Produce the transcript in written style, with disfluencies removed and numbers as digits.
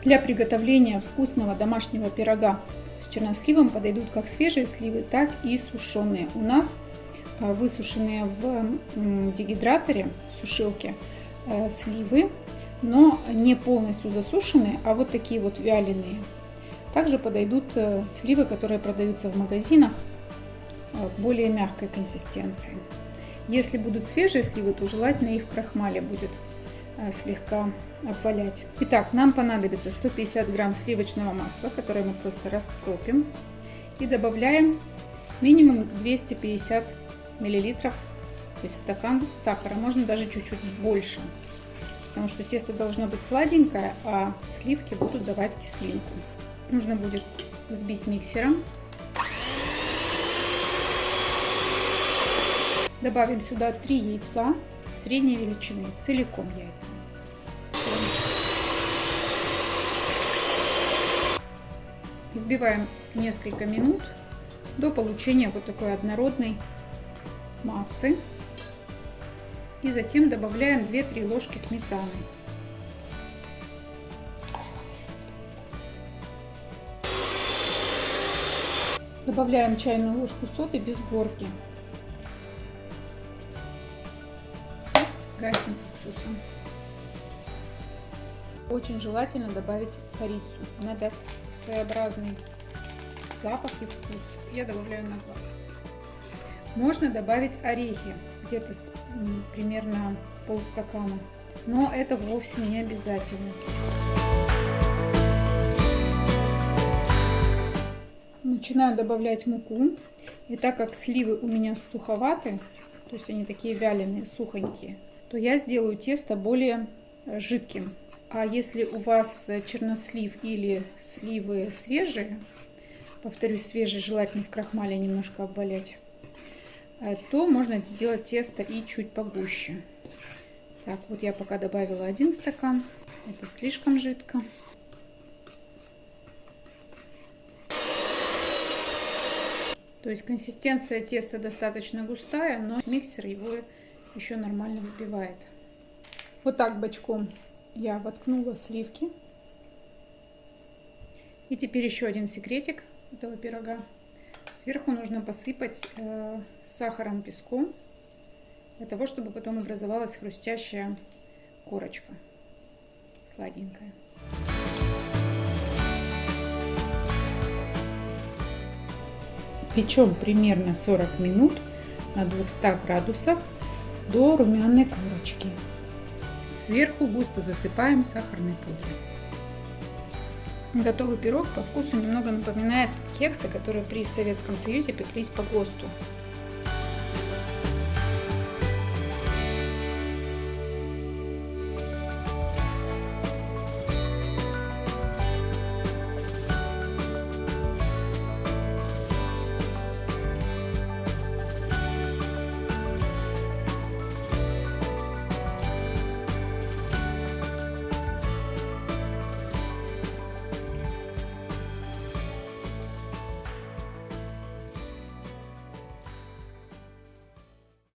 Для приготовления вкусного домашнего пирога с черносливом подойдут как свежие сливы, так и сушеные. У нас высушенные в дегидраторе, в сушилке сливы, но не полностью засушенные, а вот такие вот вяленые. Также подойдут сливы, которые продаются в магазинах, более мягкой консистенции. Если будут свежие сливы, то желательно их в крахмале будет слегка обвалять. Итак, нам понадобится 150 грамм сливочного масла, которое мы просто растопим, и добавляем минимум 250 миллилитров, то есть стакан сахара, можно даже чуть-чуть больше, потому что тесто должно быть сладенькое, а сливки будут давать кислинку. Нужно будет взбить миксером. Добавим сюда 3 яйца средней величины, целиком яйца. Взбиваем несколько минут до получения вот такой однородной массы. И затем добавляем 2-3 ложки сметаны. Добавляем чайную ложку соды без горки. Гасим уксусом. Очень желательно добавить корицу. Она даст своеобразный запах и вкус. Я добавляю на глаз. Можно добавить орехи, где-то примерно полстакана, но это вовсе не обязательно. Начинаю добавлять муку. И так как сливы у меня суховаты, то есть они такие вяленые, сухонькие, то я сделаю тесто более жидким. А если у вас чернослив или сливы свежие, повторюсь, свежие желательно в крахмале немножко обвалять, то можно сделать тесто и чуть погуще. Так, вот я пока добавила 1 стакан, это слишком жидко. То есть консистенция теста достаточно густая, но миксер его еще нормально взбивает. Вот так бочком я воткнула сливки. И теперь еще один секретик этого пирога. Сверху нужно посыпать сахаром, песком, для того, чтобы потом образовалась хрустящая корочка, сладенькая. Печем примерно 40 минут на 200 градусах до румяной корочки. Сверху густо засыпаем сахарной пудрой. Готовый пирог по вкусу немного напоминает кексы, которые при Советском Союзе пеклись по ГОСТу.